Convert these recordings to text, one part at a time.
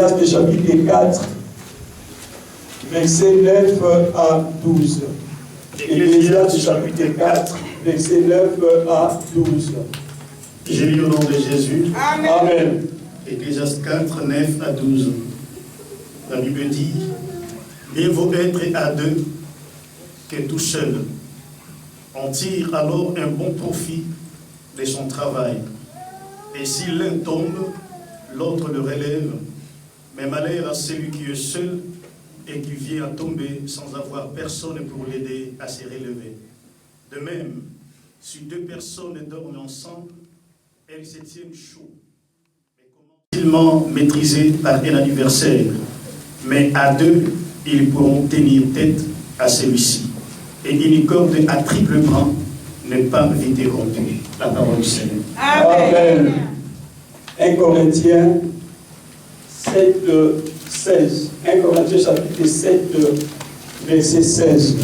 Ecclésiaste chapitre 4, versets 9 à 12. Ecclésiaste chapitre 4, versets 9 à 12. J'ai lu au nom de Jésus. Amen. Amen. Ecclésiaste 4, 9 à 12. La Bible dit, mieux vaut être à deux que tout seul. On tire alors un bon profit de son travail. Et si l'un tombe, l'autre le relève. Mais malheur à celui qui est seul et qui vient à tomber sans avoir personne pour l'aider à se relever. De même, si deux personnes dorment ensemble, elles se tiennent chaud. Facilement maîtrisé par un adversaire, mais à deux, ils pourront tenir tête à celui-ci. Et une corde à triple bras n'est pas vite rompue. La parole du Seigneur. Amen. 1 Corinthiens 7, 16. 1 Corinthiens chapitre 7, verset 16.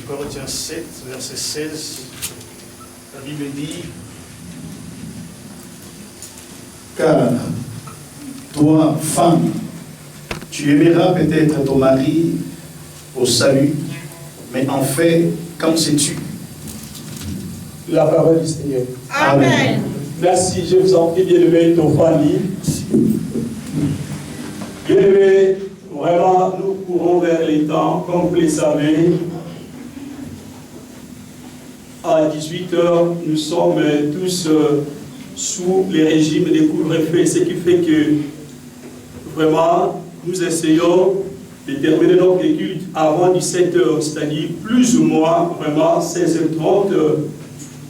1 Corinthiens 7, verset 16. La Bible dit, car toi, femme, tu aimeras peut-être ton mari au salut, mais en fait, qu'en sais-tu? La parole du Seigneur. Amen. Merci, je vous en prie, bien-aimé Tofani. Bien-aimé, vraiment, nous courons vers les temps, comme vous le savez. À 18h, nous sommes tous sous les régimes des couvre-feu, ce qui fait que vraiment, nous essayons de terminer notre culte avant 17h, c'est-à-dire plus ou moins, vraiment, 16h30.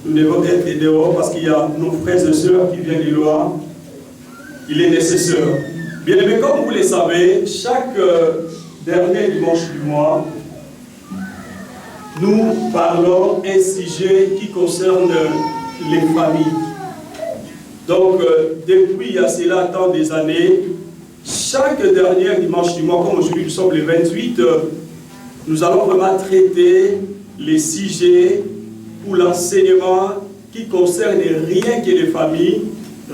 Nous devons être dehors parce qu'il y a nos frères et sœurs qui viennent de loin. Il est nécessaire. Bien aimé, comme vous le savez, chaque dernier dimanche du mois, nous parlons un sujet qui concerne les familles. Donc, depuis il y a cela tant des années, chaque dernier dimanche du mois, comme aujourd'hui nous sommes le 28, nous allons vraiment traiter les sujets pour l'enseignement qui concerne rien que les familles,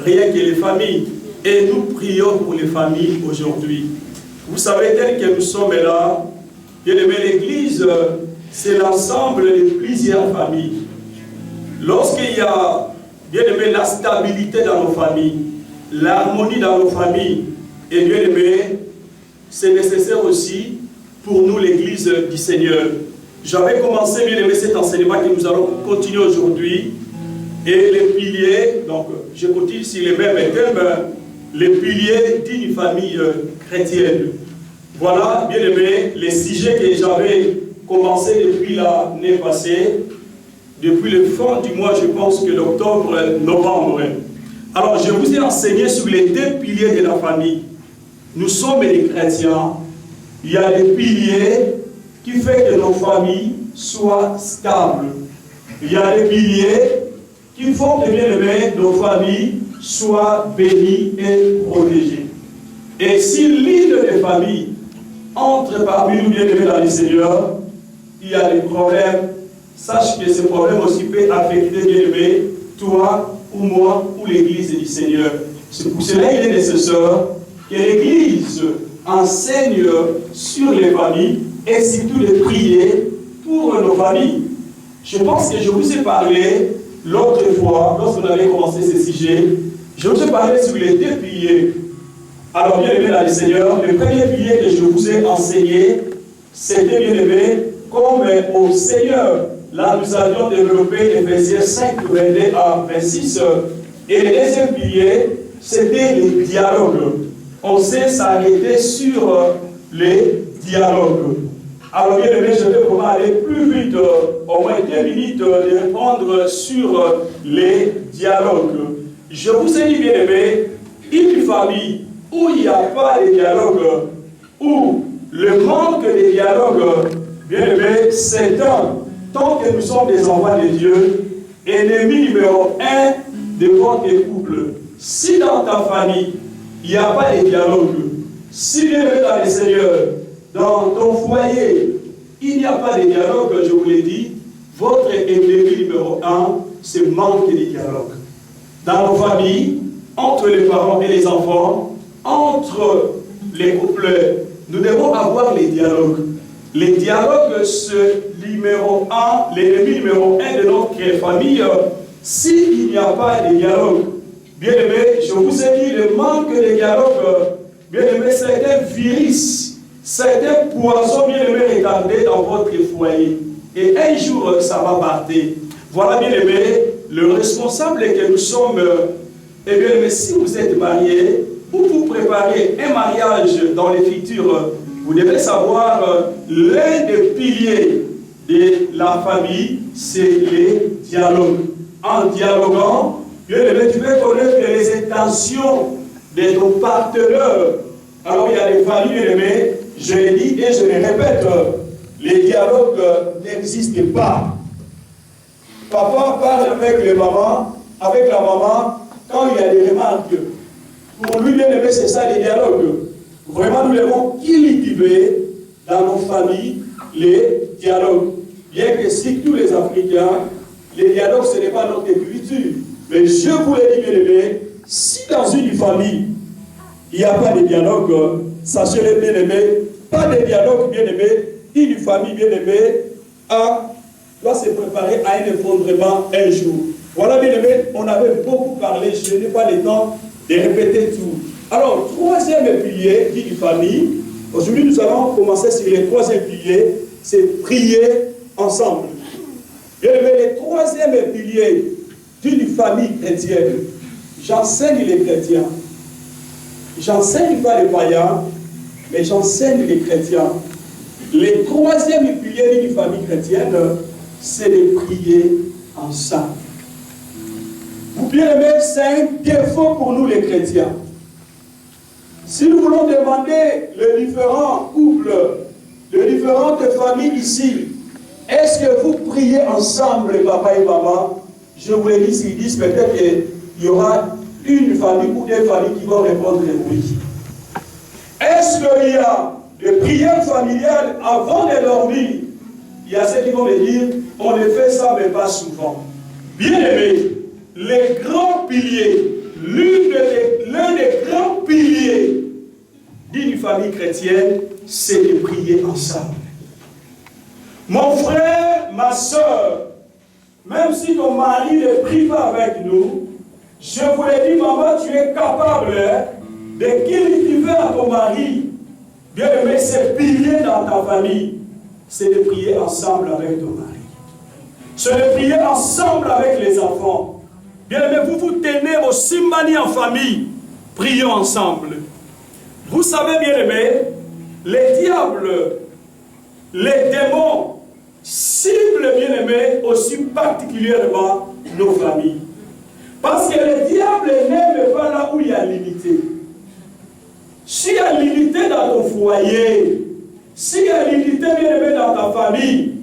rien que les familles. Et nous prions pour les familles aujourd'hui. Vous savez, tel que nous sommes là, bien aimé, l'Église, c'est l'ensemble de plusieurs familles. Lorsqu'il y a, bien aimé, la stabilité dans nos familles, l'harmonie dans nos familles, et bien aimé, c'est nécessaire aussi pour nous, l'Église du Seigneur. J'avais commencé, bien aimé, cet enseignement que nous allons continuer aujourd'hui. Et les piliers, donc je continue sur les mêmes thèmes, les piliers d'une famille chrétienne. Voilà, bien aimé, les sujets que j'avais commencé depuis l'année passée, depuis le fin du mois, je pense que l'octobre, novembre. Alors, je vous ai enseigné sur les deux piliers de la famille. Nous sommes des chrétiens. Il y a des piliers qui font que nos familles soient stables. Il y a des piliers qui font que, bien aimé, nos familles soient bénies et protégées. Et si l'une des familles entre parmi nous, bien aimés dans le Seigneur, il y a des problèmes, sache que ces problèmes aussi peuvent affecter, bien aimé, toi ou moi ou l'Église du Seigneur. C'est pour cela qu'il est nécessaire que l'Église enseigne sur les familles et surtout de prier pour nos familles. Je pense que je vous ai parlé l'autre fois, lorsqu'on avait commencé ce sujet, je vous ai parlé sur les deux piliers. Alors, bien aimé dans le Seigneur, le premier pilier que je vous ai enseigné, c'était, bien aimé, comme au Seigneur. Là, nous avions développé Éphésiens 5, 22 à 26. Et le deuxième pilier, c'était les dialogues. On s'est s'arrêter sur les dialogues. Alors, bien aimé, je vais pouvoir aller plus vite, au moins 2 minutes, de répondre sur les dialogues. Je vous ai dit, bien aimé, une famille où il n'y a pas de dialogue, où le manque de dialogue, bien aimé, c'est tant que nous sommes des enfants de Dieu, ennemi numéro 1 de votre couple. Si dans ta famille, il n'y a pas de dialogue, si bien aimé dans le Seigneur, dans ton foyer, il n'y a pas de dialogue, je vous l'ai dit, votre ennemi numéro 1, c'est manque de dialogue. Dans nos familles, entre les parents et les enfants, entre les couples, nous devons avoir les dialogues. Les dialogues, c'est l'ennemi numéro 1 de notre famille. S'il n'y a pas de dialogue, bien aimé, je vous ai dit, le manque de dialogue, bien aimé, c'est un virus, c'est un poison, bien aimé, regardez dans votre foyer. Et un jour, ça va partir. Voilà, bien aimé, le responsable que nous sommes, et bien aimé, si vous êtes marié, ou vous préparez un mariage dans le futur, vous devez savoir, l'un des piliers de la famille, c'est les dialogues. En dialoguant, bien aimé, tu peux connaître les intentions de ton partenaire. Alors il y a des familles, bien aimé, je le dis et je le répète, les dialogues n'existent pas. Papa parle avec la maman, quand il y a des remarques. Pour lui, bien aimé, c'est ça les dialogues. Vraiment, nous devons cultiver dans nos familles les dialogues. Bien que si tous les Africains, les dialogues, ce n'est pas notre culture. Mais je vous l'ai dit, bien aimé, si dans une famille, il n'y a pas de dialogue, sachez-le, bien aimé, pas de dialogue, bien aimé, une famille, bien aimée, doit se préparer à un effondrement un jour. Voilà, bien aimé, on avait beaucoup parlé, je n'ai pas le temps de répéter tout. Alors, troisième pilier d'une famille, aujourd'hui nous allons commencer sur le troisième pilier, c'est prier ensemble. Bien aimé, le troisième pilier d'une famille chrétienne, j'enseigne les chrétiens. J'enseigne pas les païens, mais j'enseigne les chrétiens. Le troisième pilier d'une famille chrétienne, c'est de prier ensemble. Vous bien aimé, c'est un défaut pour nous les chrétiens. Si nous voulons demander les différents couples, les différentes familles ici, est-ce que vous priez ensemble, papa et maman? Je vous l'ai dit, s'ils disent peut-être qu'il y aura une famille ou des familles qui vont répondre oui. Est-ce qu'il y a des prières familiales avant de dormir? Il y a ceux qui vont me dire, on le fait ça, mais pas souvent. Bien aimé, les grands piliers, l'un des grands piliers d'une famille chrétienne, c'est de prier ensemble. Mon frère, ma soeur, même si ton mari ne prie pas avec nous, je vous l'ai dit, maman, tu es capable de cultiver à ton mari, bien aimé, ces piliers dans ta famille. C'est de prier ensemble avec ton mari. C'est de prier ensemble avec les enfants. Bien aimé, vous vous tenez au Simbani en famille. Prions ensemble. Vous savez, bien aimé, les diables, les démons ciblent, bien aimé, aussi particulièrement nos familles. Parce que le diable n'aime pas là où il y a l'unité. S'il y a l'unité dans ton foyer, s'il y a l'unité, bien aimé, dans ta famille,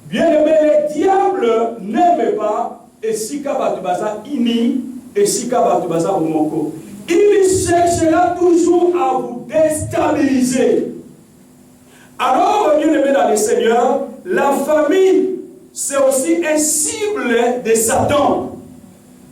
bien aimé, le diable n'aime pas et si Kabatubaza ini et si Kabatubaza Umoko. Il cherchera toujours à vous déstabiliser. Alors, bien aimé dans le Seigneur, la famille, c'est aussi un cible de Satan.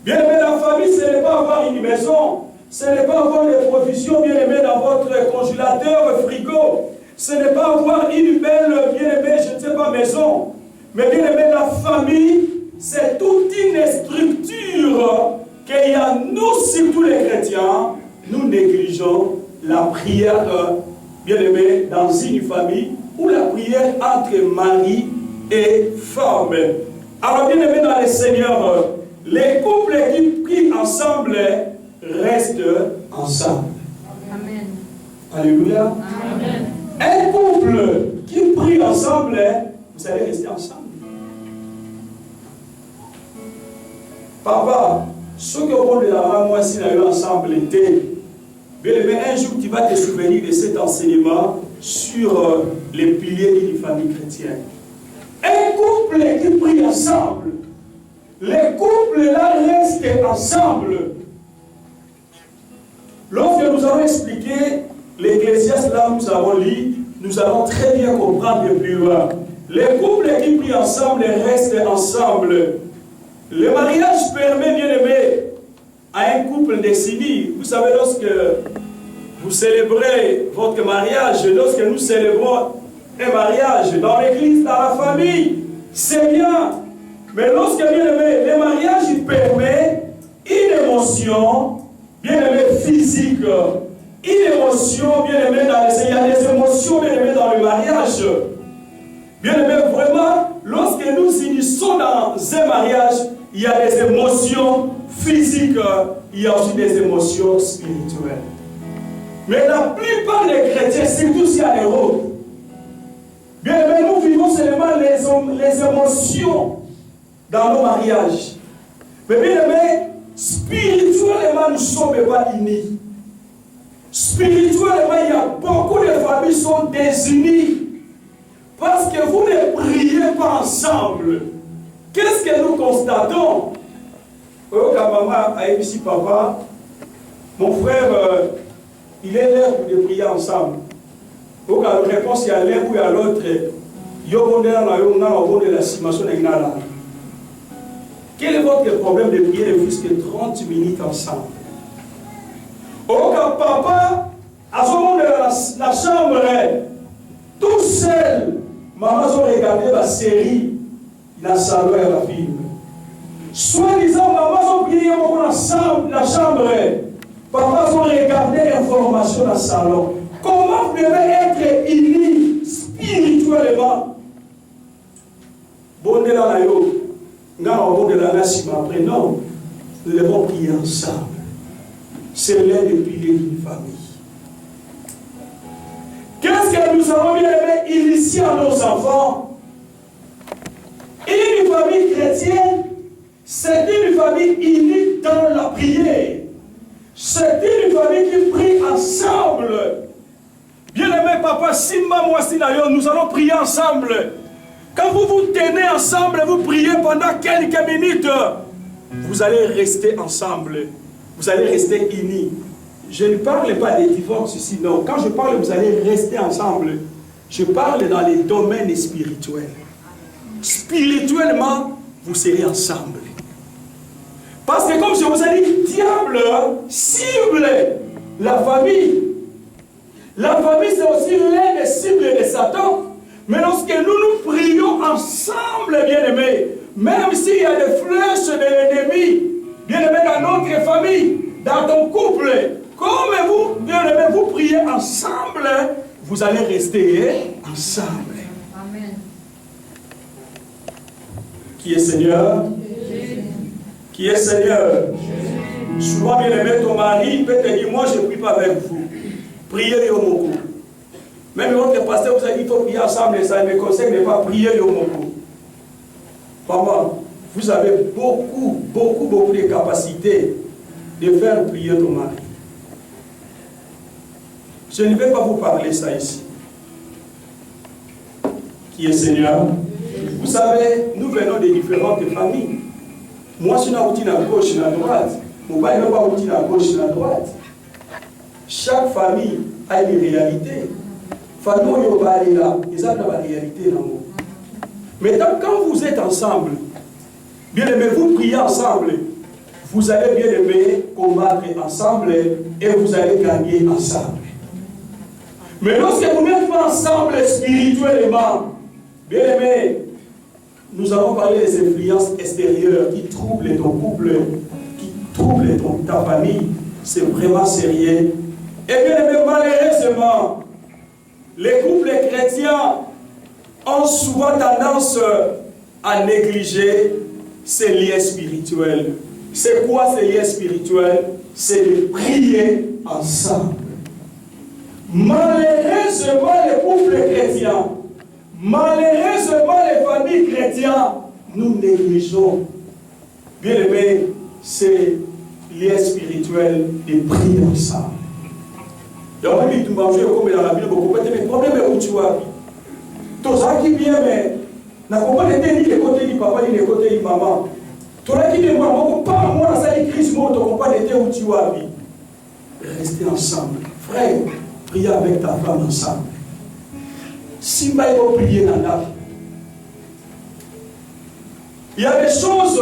Bien aimé, la famille, ce n'est pas avoir une maison, ce n'est pas avoir des provisions, bien aimé, dans votre congélateur, frigo. Ce n'est pas avoir une belle, bien aimé, je ne sais pas, maison. Mais bien aimé, la famille, c'est toute une structure qu'il y a, nous, surtout les chrétiens, nous négligeons la prière, bien aimé, dans une famille, ou la prière entre mari et femme. Alors, bien aimé, dans le Seigneur, les couples qui prient ensemble restent ensemble. Amen. Alléluia. Amen. Un couple qui prie ensemble, vous allez rester ensemble. Papa, ce que vous voulez là, moi, si nous ensemble était, bien aimé, un jour tu vas te souvenir de cet enseignement sur les piliers d'une famille chrétienne. Un couple qui prie ensemble, les couples là restent ensemble. Lorsque nous allons expliquer l'Ecclésiaste, là nous avons lu, nous allons très bien comprendre plus loin. Les couples qui prient ensemble restent ensemble. Le mariage permet, bien aimé, à un couple de s'unir. Vous savez, lorsque vous célébrez votre mariage, lorsque nous célébrons un mariage dans l'église, dans la famille, c'est bien. Mais lorsque, bien aimé, le mariage, il permet une émotion, bien aimé, physique, une émotion, bien aimé, il y a des émotions, bien aimé, dans le mariage. Bien aimé, vraiment, lorsque nous initions dans un mariage, il y a des émotions physiques, il y a aussi des émotions spirituelles. Mais la plupart des chrétiens, surtout s'il y a des rôles, bien aimé, nous vivons seulement les émotions dans nos mariages. Mais bien aimé, spirituellement, nous ne sommes pas unis. Spirituellement, il y a beaucoup de familles qui sont désunies. Parce que vous ne priez pas ensemble. Qu'est-ce que nous constatons? Quand maman a ici papa, mon frère, il est l'heure de prier ensemble. Donc la réponse il y a l'un ou à l'autre. Quel est votre problème de prier de plus que 30 minutes ensemble? Quand papa, à ce moment de la chambre, tout seul, maman a regardé la série, la salon et la film. Soi-disant, maman a prié ensemble la chambre, papa a regardé l'information dans le salon. Comment vous devez être unis spirituellement? Bon, de la nayo, non, de la nation après, non, nous devons prier ensemble. C'est l'un des piliers d'une famille. Qu'est-ce que nous avons bien aimé initier à nos enfants? Une famille chrétienne, c'est une famille unie dans la prière. C'est une famille qui prie ensemble. Bien aimé papa, Simba, moi, Sinayo, nous allons prier ensemble. Quand vous vous tenez ensemble, vous priez pendant quelques minutes, vous allez rester ensemble. Vous allez rester unis. Je ne parle pas des divorces ici, non. Quand je parle, vous allez rester ensemble. Je parle dans les domaines spirituels. Spirituellement, vous serez ensemble. Parce que comme je vous ai dit, diable cible la famille. La famille, c'est aussi l'un des cibles de Satan. Mais lorsque nous prions ensemble, bien-aimés, même s'il y a des flèches de l'ennemi, bien-aimés, dans notre famille, dans ton couple, comme vous, bien-aimés, vous priez ensemble, vous allez rester ensemble. Amen. Qui est Seigneur? Jésus. Qui est Seigneur? Jésus. Souvent, bien-aimé, ton mari peut te dire, moi je ne prie pas avec vous. Priez au Moko. Même votre pasteur vous a dit qu'il faut prier ensemble, et ça me conseille de ne pas prier au Moko. Papa, vous avez beaucoup de capacités de faire prier ton mari. Je ne vais pas vous parler ça ici. Qui est Seigneur? Vous savez, nous venons de différentes familles. Moi, je suis dans à gauche et à droite. Mon père n'est pas à gauche et à droite. Chaque famille a une réalité. Famille, on va aller là. Ils ont la réalité là. Maintenant, quand vous êtes ensemble, bien aimé, vous priez ensemble, vous allez bien aimé combattre ensemble et vous allez gagner ensemble. Mais lorsque vous n'êtes pas ensemble spirituellement, bien aimé, nous allons parler des influences extérieures qui troublent ton couple, qui troublent ta famille. C'est vraiment sérieux. Et bien aimé, malheureusement, les couples chrétiens ont souvent tendance à négliger ces liens spirituels. C'est quoi ces liens spirituels? C'est de prier ensemble. Malheureusement, les couples chrétiens, malheureusement, les familles chrétiennes, nous négligeons. Bien aimé, ces liens spirituels de prier ensemble. Il y a même tout manger comme dans la Bible, mais problème est où tu vois. Tout ça qui vient, mais n'a pas été ni le côté du papa ni le côté du maman. Tout ça qui vient, moi, pas moi, ça écrit, moi, tu n'as pas été où tu vois. Restez ensemble. Frère, priez avec ta femme ensemble. Si il faut prier dans l'âme. Il y a des choses,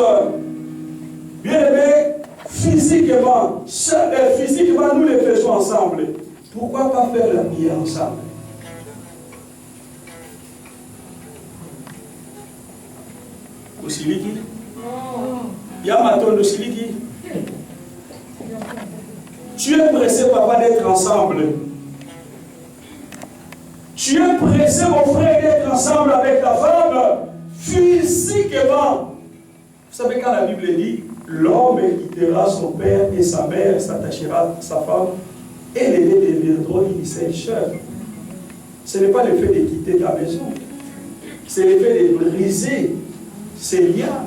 bien aimées, physiquement, nous les faisons ensemble. Pourquoi pas faire la prière ensemble? Osiliki? Yamaton Osiliki? Tu es pressé, papa, d'être ensemble. Tu es pressé, mon frère, d'être ensemble avec ta femme physiquement. Vous savez, quand la Bible dit, l'homme quittera son père et sa mère, s'attachera à sa femme, et les deux deviendront une seule chair. Ce n'est pas le fait de quitter ta maison, c'est le fait de briser ces liens.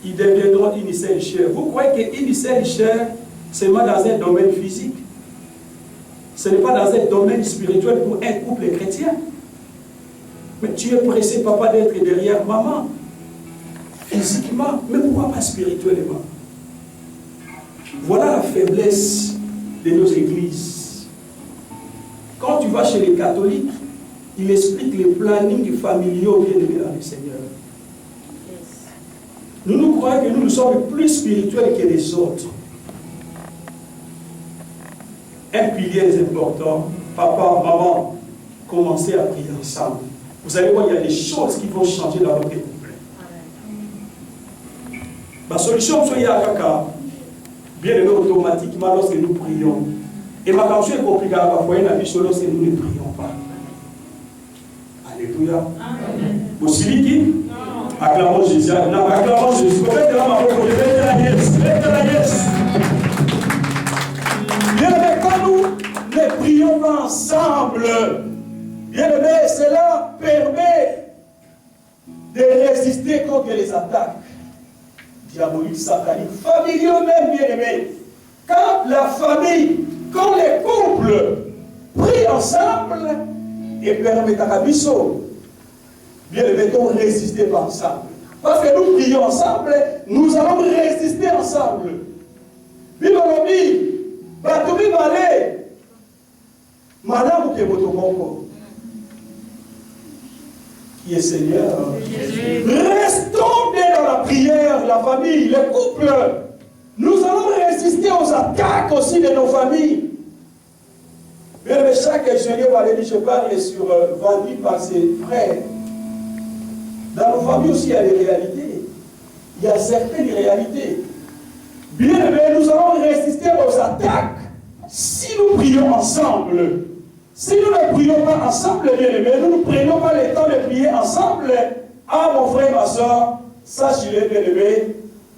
Ils deviendront une seule chair. Vous croyez qu'une seule chair, c'est seulement dans un domaine physique? Ce n'est pas dans un domaine spirituel pour un couple chrétien. Mais tu es pressé, papa, d'être derrière maman. Physiquement, mais pourquoi pas spirituellement? Voilà la faiblesse de nos églises. Quand tu vas chez les catholiques, ils expliquent les plannings familiaux bien aimés dans le Seigneur. Nous croyons que nous sommes plus spirituels que les autres. Un pilier important, papa, maman, commencez à prier ensemble. Vous allez voir, il y a des choses qui vont changer dans votre couple. La solution, c'est Kaka, bien aimé automatiquement lorsque nous prions. Et ma cantion est compliquée parfois, il y a une vie lorsque nous ne prions pas. Alléluia. Osiliki? Acclamons Jésus. Acclamons Jésus. Bien aimé, quand nous ne prions pas ensemble, bien aimé, cela permet de résister contre les attaques diaboliques, sataniques, familiaux même, bien aimé. Quand la famille, quand les couples prient ensemble, et permettent à Bisso, bien aimé, donc résister pas ensemble. Parce que nous prions ensemble, nous allons résister ensemble. Bilolobi, Batoumi Balé, Madame Kemotomonko, qui est Seigneur. Restons dans la prière, la famille, les couples. Nous allons résister aux attaques aussi de nos familles. Bien aimé, chaque ingénieur va aller dire, je parle sur vendu par ses frères. Dans nos familles aussi, il y a des réalités. Il y a certaines réalités. Bien aimé, nous allons résister aux attaques si nous prions ensemble. Si nous ne prions pas ensemble, bien aimé, nous ne prenons pas le temps de prier ensemble. Ah, mon frère, ma soeur, sachez-le, bien aimé,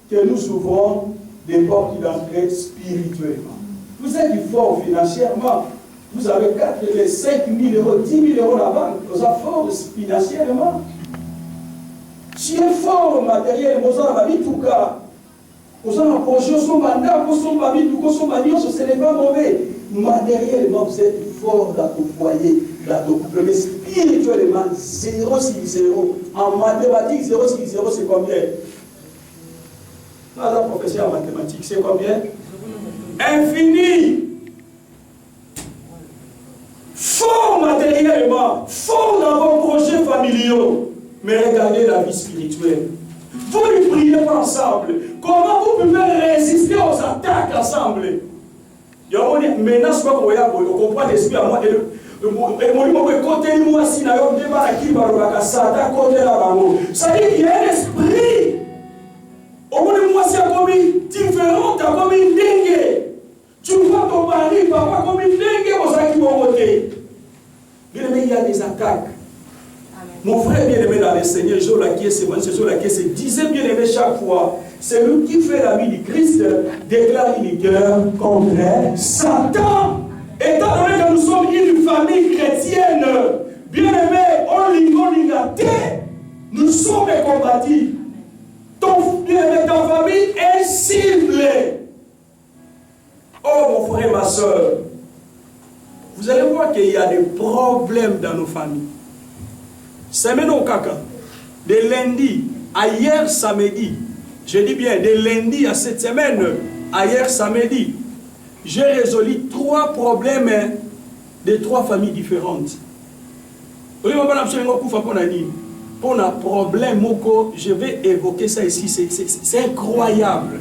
que nous ouvrons des portes d'entrée spirituellement. Vous êtes fort financièrement. Vous avez 5 000 euros, 10 000 euros dans la banque. Vous êtes fort financièrement. Tu es fort matériellement, vous avez tout cas. Vous avez un projet, vous avez un mandat, vous avez un tout cas, vous avez un ce n'est pas mauvais. Matériellement, vous êtes fort dans ton foyer, dans ton couple. Mais spirituellement, 0 sur 0. En mathématiques, 0 sur 0, c'est combien? Pas un professeur en mathématiques, c'est combien? Infini. Fort matériellement, fort dans vos projets familiaux. Mais regardez la vie spirituelle. Vous ne priez pas ensemble. Comment vous pouvez résister aux attaques ensemble? Il y a une menace, on comprend l'esprit à moi. Ça dit qu'il y a un esprit. Au bout de moi, c'est comme différent, comme une dingue. Tu vois ton mari, papa, comme une dingue, vous savez qui vont voter. Bien aimé, il y a des attaques. Mon frère bien-aimé dans le Seigneur, se disait bien-aimé chaque fois, c'est lui qui fait la vie du Christ, déclare une guerre contre Satan. Étant donné que nous sommes une famille chrétienne, bien-aimé, on l'ingate, nous sommes combattus. Ton bien-aimé, ta famille est ciblée. Oh mon frère, ma soeur, vous allez voir qu'il y a des problèmes dans nos familles. Semaine au caca, de lundi à hier samedi, je dis bien de lundi à cette semaine, à hier samedi, j'ai résolu 3 problèmes de 3 familles différentes. Pour un problème, je vais évoquer ça ici, c'est incroyable.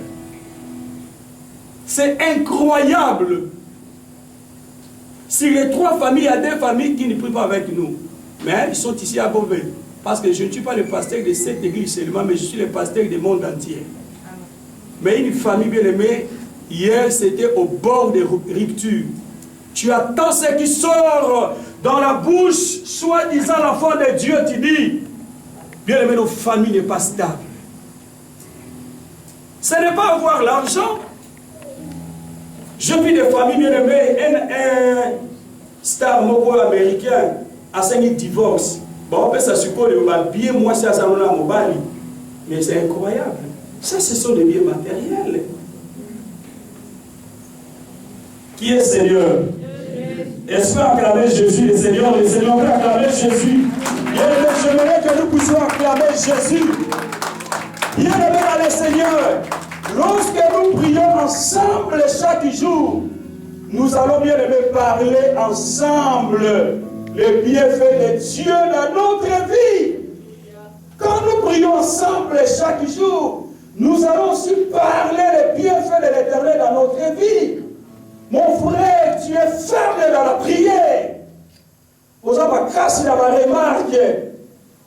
C'est incroyable. Sur les 3 familles, il y a 2 familles qui ne prient pas avec nous. Mais ils sont ici à Beauvais. Parce que je ne suis pas le pasteur de cette église seulement, mais je suis le pasteur du monde entier. Mais une famille bien aimée, hier c'était au bord de rupture. Tu attends ce qui sort dans la bouche, soi-disant l'enfant de Dieu, tu dis, bien aimé, nos familles n'est pas stable. Ce n'est pas avoir l'argent. Je vis des familles bien aimées, un star moko américain a signé divorce. Bon, on peut s'assurer que bien moi c'est à Salona Mobali. Mais c'est incroyable. Ça, ce sont des biens matériels. Qui est Seigneur? Est-ce qu'on acclamer Jésus, le Seigneur peut acclamer Jésus. J'aimerais que nous puissions acclamer Jésus. Bien aimé dans le Seigneur, lorsque nous prions ensemble chaque jour, nous allons bien aimer parler ensemble les bienfaits de Dieu dans notre vie. Quand nous prions ensemble chaque jour, nous allons aussi parler les bienfaits de l'Éternel dans notre vie. Mon frère, tu es ferme dans la prière. Vous avez cassé dans ma remarque.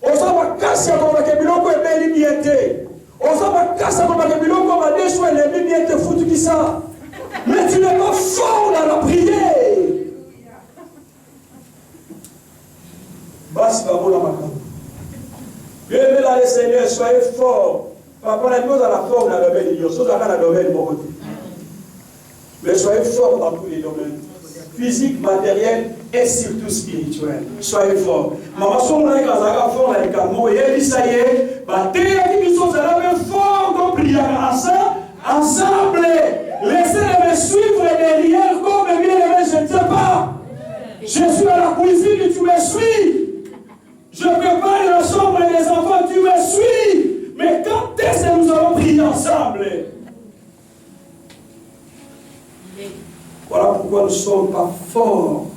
Vous avez cassé dans ma biloko et bélibiété. Vous avez cassé dans ma biloko et déchoué les bélibiété foutu qui ça. Mais tu n'es pas fort dans la prière. Basse pas bon dans ma camp. Bien-aimé dans le Seigneur, soyez forts. Papa, la chose à la forme dans le domaine, il y a chose à la domaine de mon côté. Mais soyez forts dans tous les domaines. Physique, matériel et surtout spirituel. Soyez forts. Maman, si on a un fort, il y a un mot, et ça y est, il faut être fort, donc prier ensemble. Laissez-les me suivre derrière, comme bien, je ne sais pas. Je suis à la cuisine, tu me suis. Je prépare la chambre des enfants, tu me suis. Mais quand est-ce que nous allons prier ensemble? Voilà pourquoi nous ne sommes pas forts.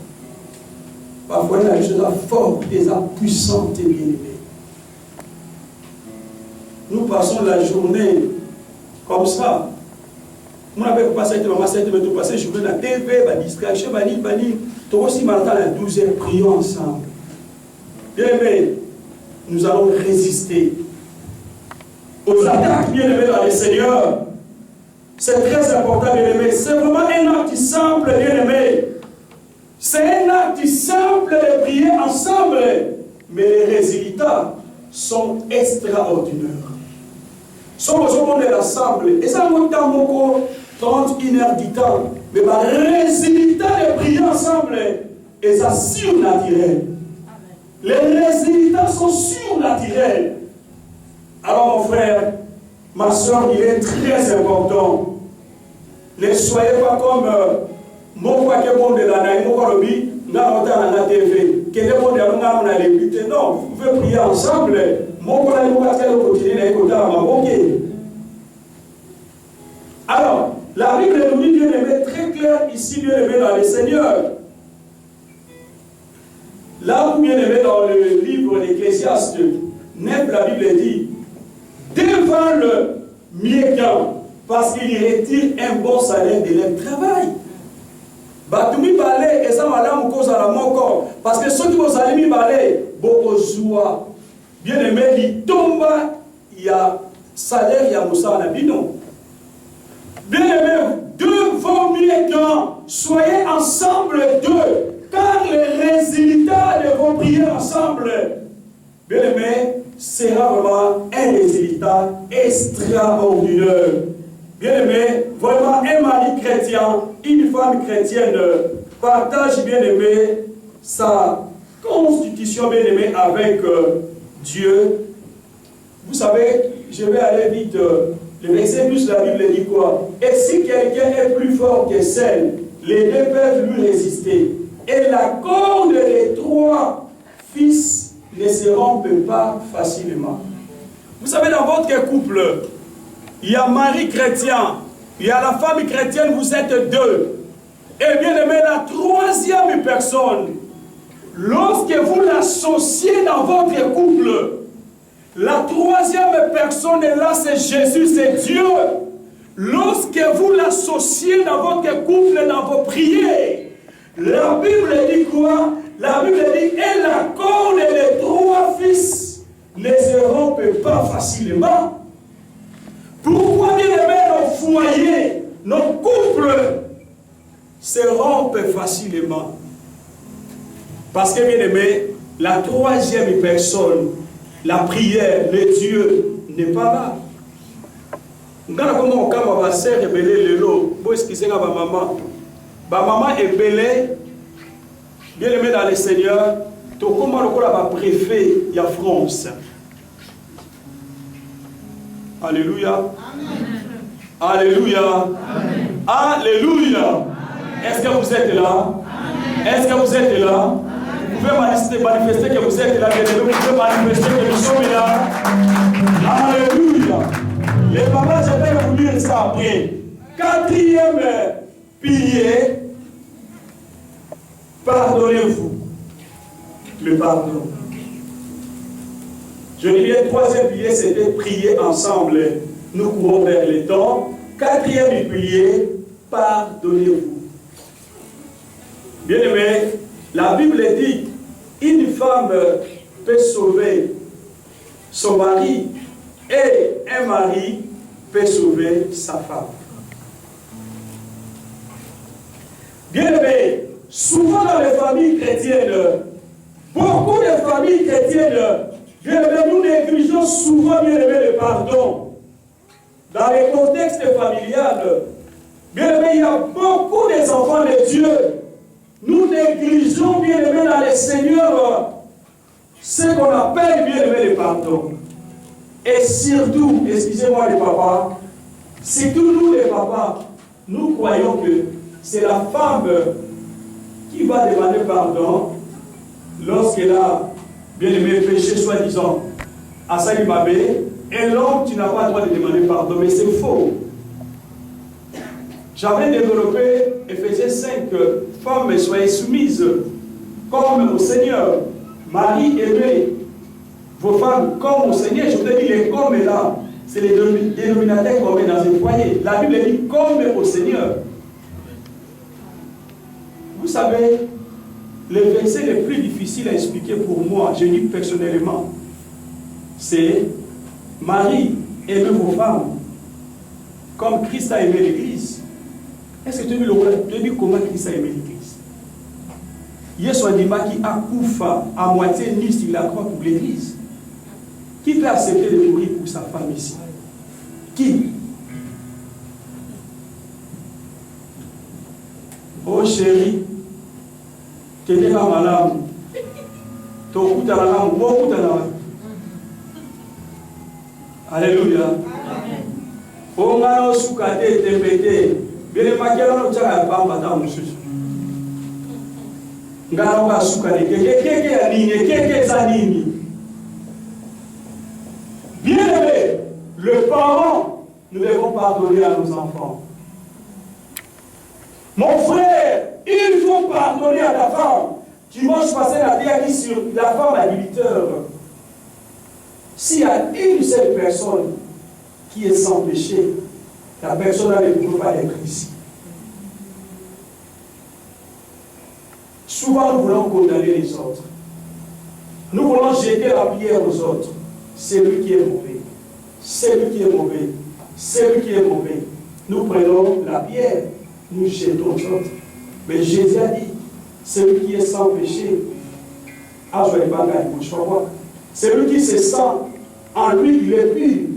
Parfois, il y a des choses fortes, des puissantes et bien-aimées. Nous passons la journée comme ça. Moi, je vais passer la journée dans la TV, la distraction, tout aussi maintenant à 12 heures, prions ensemble. Bien-aimés, nous allons résister aux attaques, bien-aimés dans le Seigneur. C'est très important, bien-aimé. C'est vraiment un acte simple, bien-aimé. C'est un acte simple de prier ensemble. Mais les résultats sont extraordinaires. Sommes au de l'ensemble. Et ça, nous avons 31 heures du temps. Mais les résultats de prier ensemble, et ça surnaturel. Les résultats sont surnaturels. Alors, mon frère, ma soeur, il est très important. Ne soyez pas comme mon de la naïe, mon robi, n'a pas la TV. Quel est mon de la l'éviter? Non, vous pouvez prier ensemble. Mon collègue, mon pasteur, continue à écouter à ma. Alors, la Bible nous dit, bien aimé, très clair ici, bien aimé dans le Seigneur. Là où, bien aimé, dans le livre d'Ecclésiaste 9, la Bible dit, devant le mécréant, parce qu'il retire un bon salaire de leur travail. Batumi balé et ça madame cause à la moko parce que ceux qui vont aller balé beaucoup joie. Bien aimé, il tombe, il y a salaire, il y a moussa na bino. Bien aimé, devant mécréant, soyez ensemble deux, car les résultats de vos prières ensemble, bien aimé, sera vraiment un résultat extraordinaire. Bien aimé, vraiment un mari chrétien, une femme chrétienne partage bien aimé sa constitution bien aimé avec Dieu. Vous savez, je vais aller vite. Le verset plus la Bible dit quoi? Et si quelqu'un est plus fort que celle, les deux peuvent lui résister. Et la corde des 3 fils ne se rompt pas facilement. Vous savez, dans votre couple, il y a mari chrétien, il y a la femme chrétienne, vous êtes 2. Et bien aimé, la 3e personne, lorsque vous l'associez dans votre couple, la 3e personne est là, c'est Jésus, c'est Dieu. lorsque vous l'associez dans votre couple, dans vos prières, la Bible dit quoi? La Bible dit, et la corde des 3 fils ne se rompent pas facilement. Pourquoi, bien aimé, nos foyers, nos couples se rompent facilement? Parce que, bien aimé, la 3e personne, la prière, le Dieu, n'est pas là. Ngana comment on kama ba sœur ebele lelo, bo excusez nga ba maman. Ba maman ebele bien aimé dans le Seigneur, to comment le ba préfet ya France. Alléluia. Amen. Alléluia. Amen. Alléluia. Est-ce que vous êtes là? Est-ce que vous êtes là? Vous pouvez manifester que vous êtes là, bien aimé, vous pouvez manifester que nous sommes là. Alléluia. Les mamans, je vais vous lire ça après. 4e pilier, pardonnez-vous. Le pardon. Je dis bien, 3e pilier, c'était prier ensemble. Nous courons vers les temps. 4e pilier, pardonnez-vous. Bien aimé, la Bible dit, une femme peut sauver son mari et un mari peut sauver sa femme. Bien aimé, souvent dans les familles chrétiennes, beaucoup de familles chrétiennes, bien aimé, nous négligeons souvent, bien aimé, le pardon. Dans les contextes familiales, bien aimé, il y a beaucoup des enfants de Dieu. Nous négligeons, bien aimé, dans les Seigneurs, ce qu'on appelle, bien aimé, le pardon. Et surtout, excusez-moi les papas, surtout nous les papas, nous croyons que c'est la femme qui va demander pardon lorsqu'elle a bien aimé péché, soi-disant, à Salimabé, et l'homme, tu n'as pas le droit de demander pardon, mais c'est faux. J'avais développé Éphésiens 5, femmes, soyez soumises comme au Seigneur. Marie, aimez vos femmes comme au Seigneur. Je vous ai dit, les comme là, c'est les dénominateurs communs dans un foyer. La Bible dit comme au Seigneur. Vous savez, le verset le plus difficile à expliquer pour moi, je dis personnellement, c'est Marie, aimez vos femmes comme Christ a aimé l'Église. Est-ce que tu as vu comment Christ a aimé l'Église? Yesu Adima qui a koufa à moitié nu sur la croix pour l'Église. Qui peut accepter de mourir pour sa femme ici? Qui? Oh chérie, tu n'es pas malade. Tu écoutes la langue, beaucoup de langue. Alléluia. Oh, ngano soukate tembete. Bien makela no tshaka bamba ta mususu. Ngano ka soukate keke ya nini, keke za nini. Bien aimé, le parent, nous devons pardonner à nos enfants. Mon frère, il faut pardonner à ta femme. Dimanche passé, la Bible a dit sur la femme adultère. S'il y a une seule personne qui est sans péché, la personne ne peut pas être ici. Souvent, nous voulons condamner les autres. Nous voulons jeter la pierre aux autres. C'est lui qui est mauvais. C'est lui qui est mauvais. C'est lui qui est mauvais. Nous prenons la pierre, nous jetons aux autres. Mais Jésus a dit, celui qui est sans péché, celui qui se sent en lui, il est pur.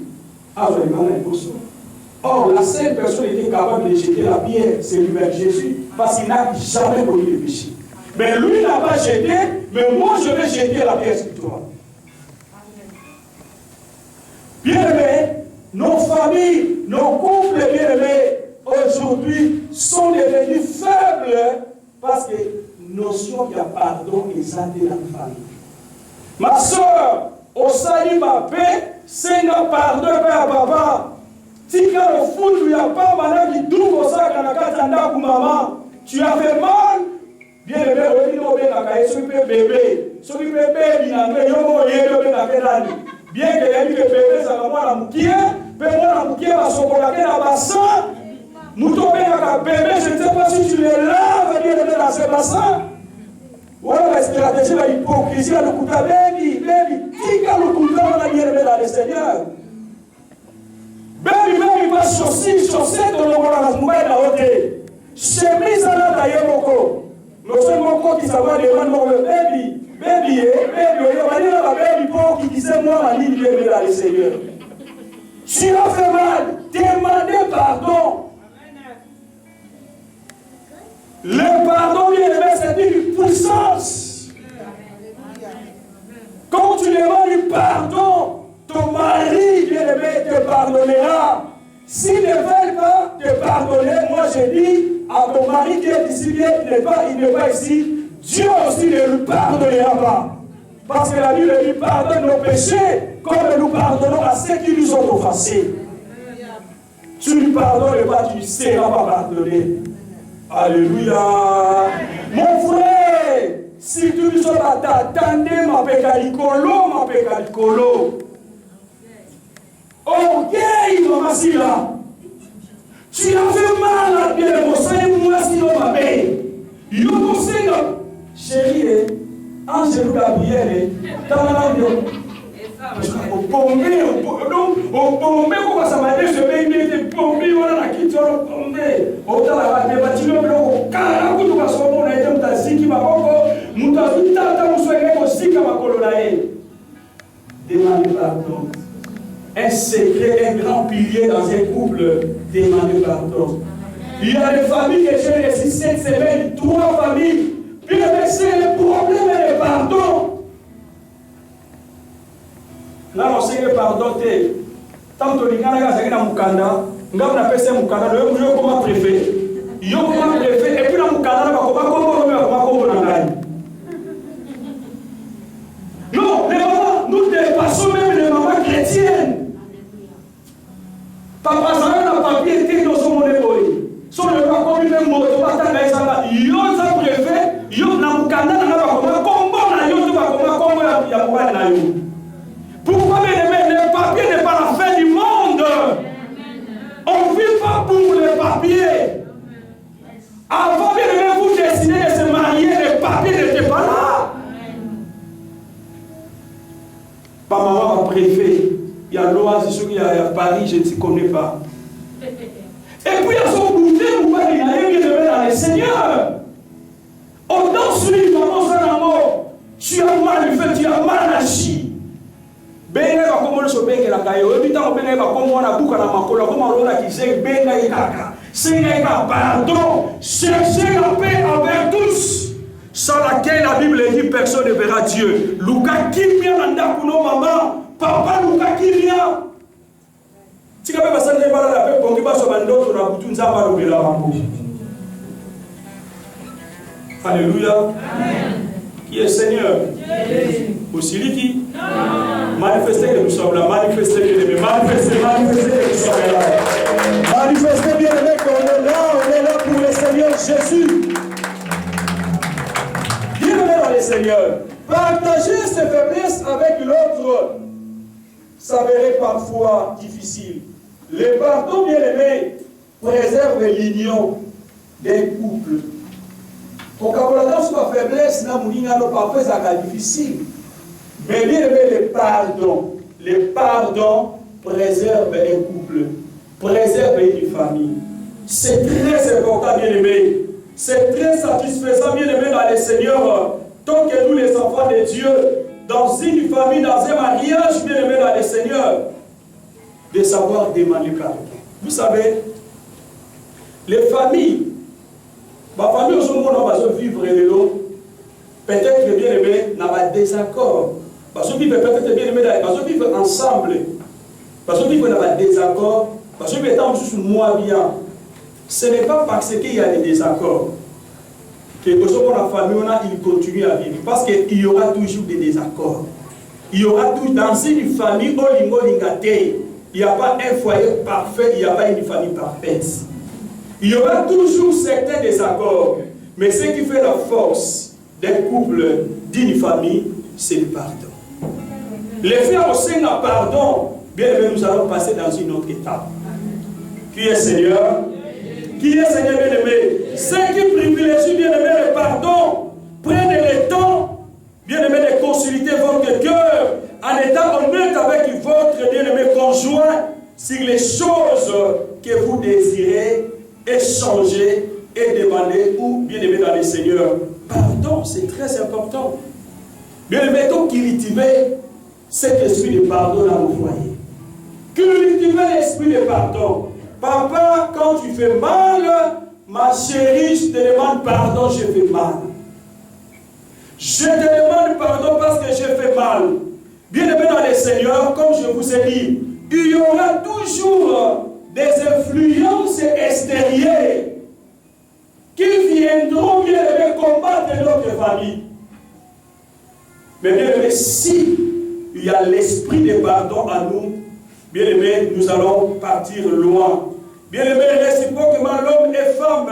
Or, la seule personne qui était capable de jeter la pierre, c'est lui-même Jésus, parce qu'il n'a jamais commis le péché. Mais lui n'a pas jeté, mais moi je vais jeter la pierre sur toi. Bien-aimés, nos familles, nos couples bien-aimés, aujourd'hui, sont devenus faibles parce que notion qu'il y a pardon et ça dans la famille. Ma soeur, au salut ma paix, c'est un pardon père papa. Si quand le fou lui a pas mal qui double au sac à la carte maman, tu as fait mal. Bien aimé, on dit non, bien aimé, celui bébé, il a fait yo bien bien que les bébés ça va moi moukié, mais moi moukié va s'occuper dans bassin. Mouton bébé, je ne sais pas si tu les laves bien dans ce bassin. Voilà la stratégie de l'hypocrisie à l'okuta baby, tika l'okuta on a bien dans le Seigneur. Baby va chausser dans le moubaï la haute. Chemise à la taille moko. Le seul moko qui s'en va demander baby, on va dire à la baby pour qui disait moi ma ligne bien dans le Seigneur. Tu as fait mal, demandez pardon. Le pardon, bien aimé, c'est une puissance. Quand tu demandes pardon, ton mari, bien aimé, te pardonnera. S'il ne veut pas te pardonner, moi je dis à ton mari qui est ici, il n'est pas ici, Dieu aussi ne lui pardonnera pas. Parce que la Bible lui pardonne nos péchés comme nous pardonnons à ceux qui nous ont offensés. Tu lui pardonnes pas, tu ne seras pas pardonné. Alléluia. Mon frère, si tu ne seras pas t'attendais, ma pécalicolo. Orgueil, maman, si là. Tu as fait mal à bien le mot, moi, sinon, ma mère. Yo, mon Seigneur. Chérie, Angèle Gabriel, dans la langue. Au bombé, comment ça m'a dit, je vais y bombé, voilà la quitte, bombé. Au temps, la bâtiment, au caracou, tu vas sur mon aide, ta ziki, ma coco, mouta, tata, vous soyez aussi comme ma colonnae. Demandez pardon. Un secret, un grand pilier dans un couple, demandez pardon. Il y a des familles que j'ai réussi cette semaine, 3 familles. Puis c'est le problème et le pardon. Là, on sait que pardon, tant que les gens sont dans Mukanda, nous avons appelé Mukanda, nous avons comme préfet. Nous avons comme préfet, et puis dans Mukanda, nous avons comme non, les mamans, nous dépassons même les mamans chrétiennes. Papa, ça n'a pas papier, était dans son monde. Si on ne va pas comme même mot, on va t'en aller ça. Yo, ça préfet, yo, dans Mukanda, nous avons comme pourquoi, bien aimé, le papier n'est pas la fin du monde. On ne vit pas pour les papiers. Avant, bien aimé, vous décidez de se marier, les papiers n'étaient pas là. Pas maman, ma préfet. Il y a l'Oise, ceux qui sont à Paris, je ne connais pas. Et puis, à son goûter, vous voyez, il y a un bien aimé dans les Seigneurs. Autant celui maman, c'est un mot. Tu as mal fait, tu as mal agi. Benga comme le sobenga la kayo ebita benga comme on a buka na makola comme on a qui c'est benga ikaka c'est pardon cherchez la paix avec tous sans laquelle la Bible dit personne ne verra Dieu. Luka kimia nanda kuno maman papa Luka kimia tika pe basane bala la paix pongi baso bando na butunza ba lobela mambo. Alléluia. Amen. Qui est Seigneur? Aussi qui manifestez que nous sommes là, manifestez bien aimé, manifestez que nous sommes là. Manifestez bien aimé qu'on est là pour le Seigneur Jésus. Bien aimé dans le Seigneur. Partager ses faiblesses avec l'autre s'avérait parfois difficile. Le pardon bien aimé préserve l'union des couples. Pour qu'avoir sur la faiblesse, parfois ça va difficile. Mais bien aimé, le pardon préserve un couple, préserve une famille. C'est très important, bien aimé. C'est très satisfaisant, bien aimé, dans le Seigneur. Tant que nous, les enfants de Dieu, dans une famille, dans un mariage, bien aimé, dans le Seigneur, de savoir demander pardon. Vous savez, les familles, ma famille, au moment où on va vivre peut-être que bien aimé, n'a pas de désaccord. Parce que vivre peut-être bien aimé, parce que vivre ensemble, parce que vivre n'a pas de désaccord, parce que étant juste moi bien. Ce n'est pas parce qu'il y a des désaccords que la famille, il continue à vivre. Parce qu'il y aura toujours des désaccords. Il y aura toujours, dans une famille, il n'y a pas un foyer parfait, il n'y a pas une famille parfaite. Il y aura toujours certains désaccords. Mais ce qui fait la force d'un couple, d'une famille, c'est le pardon. Les frères au Seigneur, pardon. Bien aimé, nous allons passer dans une autre étape. Qui est Seigneur? Qui est Seigneur bien-aimé? Ceux qui privilégient bien-aimé le pardon, prenez le temps, bien-aimé, de consulter votre cœur en étant honnête avec votre bien-aimé conjoint sur les choses que vous désirez échanger et demander ou bien-aimé dans le Seigneur. Pardon, c'est très important. Bien-aimé, donc cultiver cet esprit de pardon dans vos foyers. Cultiver l'esprit de pardon. Papa, quand tu fais mal, ma chérie, je te demande pardon, j'ai fait mal. Je te demande pardon parce que j'ai fait mal. Bien-aimé dans le Seigneur, comme je vous ai dit, il y aura toujours des influences extérieures qui viendront bien-aimé combattre notre famille. Mais bien-aimé, si il y a l'esprit de pardon à nous, bien-aimé, nous allons partir loin. Bien-aimé, réciproquement, l'homme et femme,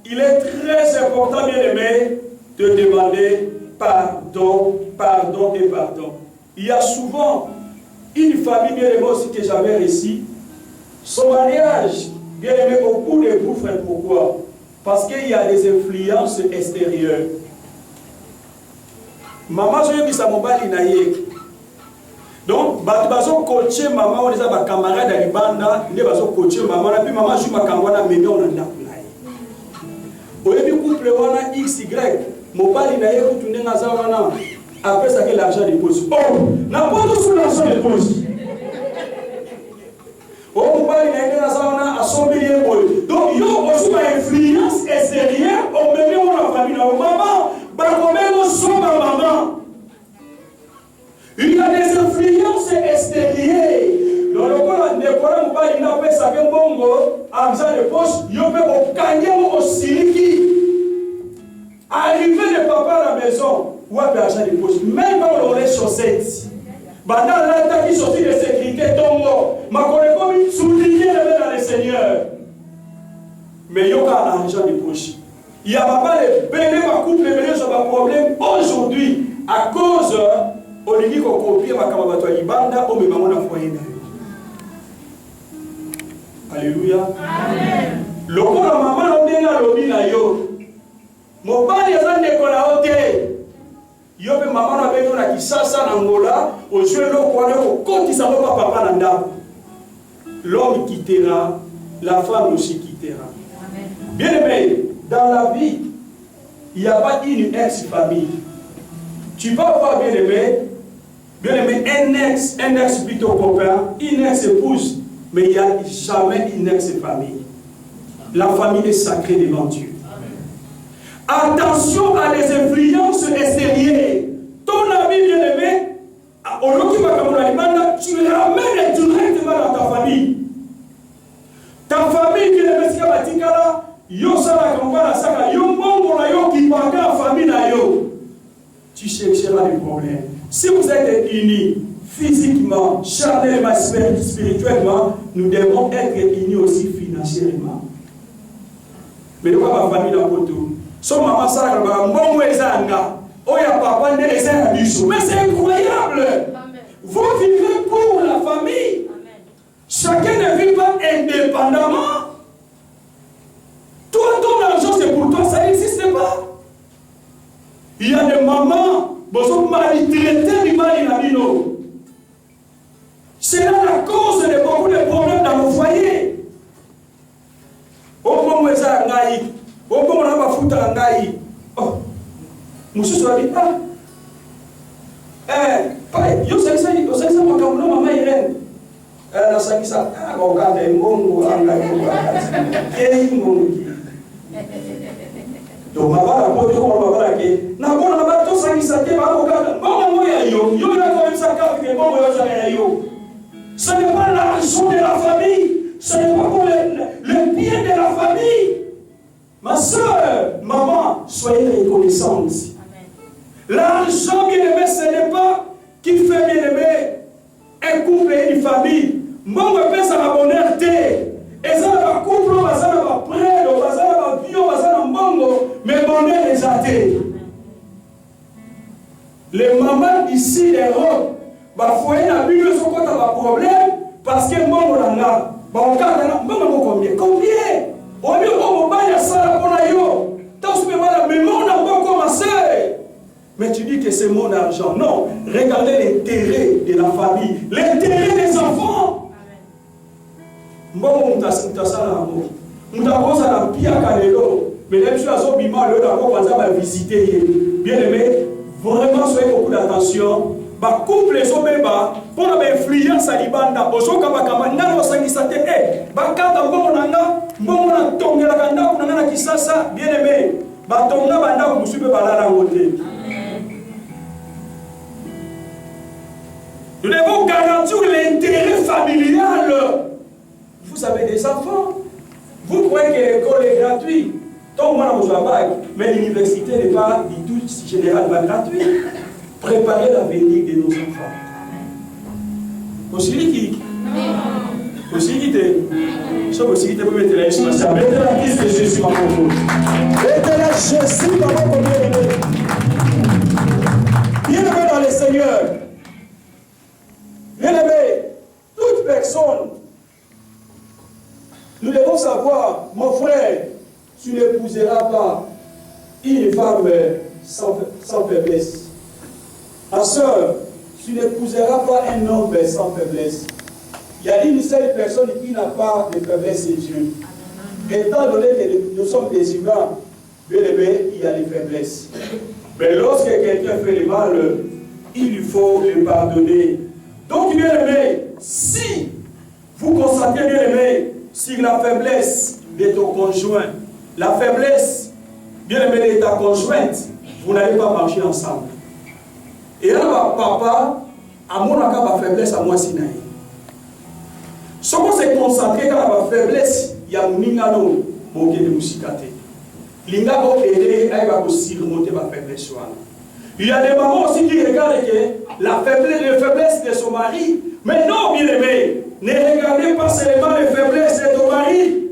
il est très important, bien-aimé, de demander pardon, pardon et pardon. Il y a souvent une famille, bien-aimé aussi, que j'avais réussi. Son mariage, bien-aimé, au bout des bouts, frère, pourquoi? Parce qu'il y a des influences extérieures. Maman, je dis à mon bali naïe. Donc, bazo coacher maman, on les a ma camarade à l'Ibanda, ils bazo coacher maman, et puis maman joue ma camarade, mais on en a plein. Au début, couple, on a XY, mon bali naïe, vous tournez dans un après ça, que l'argent dépose. Oh, n'a pas tout sur l'argent dépose. Oh, mon bali naïe, dans un à 100 millions. Donc, il y a aussi une influence extérieure, on met dans la famille, maman, bah, comment on sauve ma maman? Il y a des influences extérieures. Dans le cas de Koran, il a fait ça comme bongo, argent de poche, il peut au canyon au siliki. Arriver le papa à la maison, ou à l'argent de poche, même quand on les chaussettes. Pendant l'attaque qui sortit de sécurité, tombe, ma collègue comme souligné dans le Seigneur. Mais il y a un argent de poche. Il y a pas les bébés, ma couple, les bébés, ont un problème aujourd'hui à cause. On dit qu'on copie ma camarade à Libanda, on me maman a foyer. Alléluia. Amen. Le coup de maman, on est dans le lobby. Mon père est en école à hôtel. Il y a maman a besoin de Kisasa, Angola, au jeu de l'eau, au compte, il s'en va papa Nanda. L'homme quittera, la femme aussi quittera. Bien aimé, dans la vie, il n'y a pas une ex-famille. Tu peux avoir bien aimé, un ex plutôt copain, une ex-épouse, mais il n'y a jamais une ex-famille. La famille est sacrée devant Dieu. Amen. Attention à les influences extérieures. Ton ami bien-aimé, tu le ramènes directement dans ta famille. Ta famille bien-aimé, c'est que yo sala kambana saka yo mbongo na yo qui parle en famille na yo. Tu chercheras des problèmes. Si vous êtes unis physiquement, charnellement, spirituellement, nous devons être unis aussi financièrement. Mais nous avons ma famille dans le poteau. Son maman sala mbongo ezanga. Oya papa ne ezanga biso. Mais c'est incroyable. Vous vivez pour la famille. Chacun ne vit pas indépendamment. Toi, ton argent, c'est pour toi, ça n'existe pas. Il y a des mamans qui sont maltraitées du mal inhabino. C'est là la cause de beaucoup de problèmes dans nos foyers. Au moment où ils ont ngaï, au moment où on a foutu en ngaï, oh, monsieur soit dit, yo sais ça, moi quand maman Irène, elle a ça, ah, regarde, mon donc ma va rapporter on va voir que na bon na ba to sangisa te ba ko ka bon mo ya yo na ko ça ka que bon yo ça yo. Ce n'est pas l'argent de la famille, ce n'est pas pour le bien de la famille. Ma soeur, maman, soyez reconnaissante. L'argent bien aimé, ce n'est pas qui fait bien aimé un couple et une famille. Mon père ça va bonheur te. Et ça va couple, ça va près, ça va bio, ça va mbongo, mais bonheur les athées. Les mamans ici, les robes, Bafoye na bino so kota ba problème parce que mbongo nanga ba okata mbongo combien on dit on baya sala pona yo tant que mala mais mon mbongo ma sœur. Mais tu dis que c'est mon argent. Non, regardez l'intérêt de la famille, l'intérêt des enfants. Mbongo mutasala ngo mutakoza na pia kalelo mais même si azo bima le d'accord kwanza ba visiter bien aimé vraiment soyez beaucoup d'attention. Ba couple les obeba pour la influence à libanda ozoka bakamba nano sangisa te ba kanda mbongo na tongela kanda kuna na kisasa bien aimé ba tonga banda ko musupe balala ngote. Nous devons garantir l'intérêt familial. Vous avez des enfants. Vous croyez que l'école est gratuite. Tant moi on joue bac, mais l'université n'est pas du tout généralement gratuite. Préparez l'avenir de nos enfants. Aussi qui sauf aussi qui te peut mettre la Jésus. Mettez la piste de Jésus dans mon monde. Mettez la Jésus dans mon monde. Bien-aimé dans le Seigneur. Bien-aimé, toute personne. Nous devons savoir, mon frère, tu n'épouseras pas une femme sans faiblesse. Ma soeur, tu n'épouseras pas un homme sans faiblesse. Il y a une seule personne qui n'a pas de faiblesse, c'est Dieu. Étant donné que nous sommes des humains, bien aimé, il y a des faiblesses. Mais lorsque quelqu'un fait le mal, il lui faut le pardonner. Donc, bien aimé, si vous constatez, bien aimé, sur la faiblesse de ton conjoint, la faiblesse, bien aimé, de ta conjointe, vous n'allez pas marcher ensemble. Et là, papa, à mon cas, ma faiblesse, à moi, c'est naïf. Si on se concentre sur la faiblesse, il y a un mingano, mon de musikate. L'ingano aider à surmonter ma faiblesse. Il y a des mamans aussi qui regardent que la faiblesse de son mari. Mais non, bien aimé, ne regardez pas seulement les faiblesses de ton mari.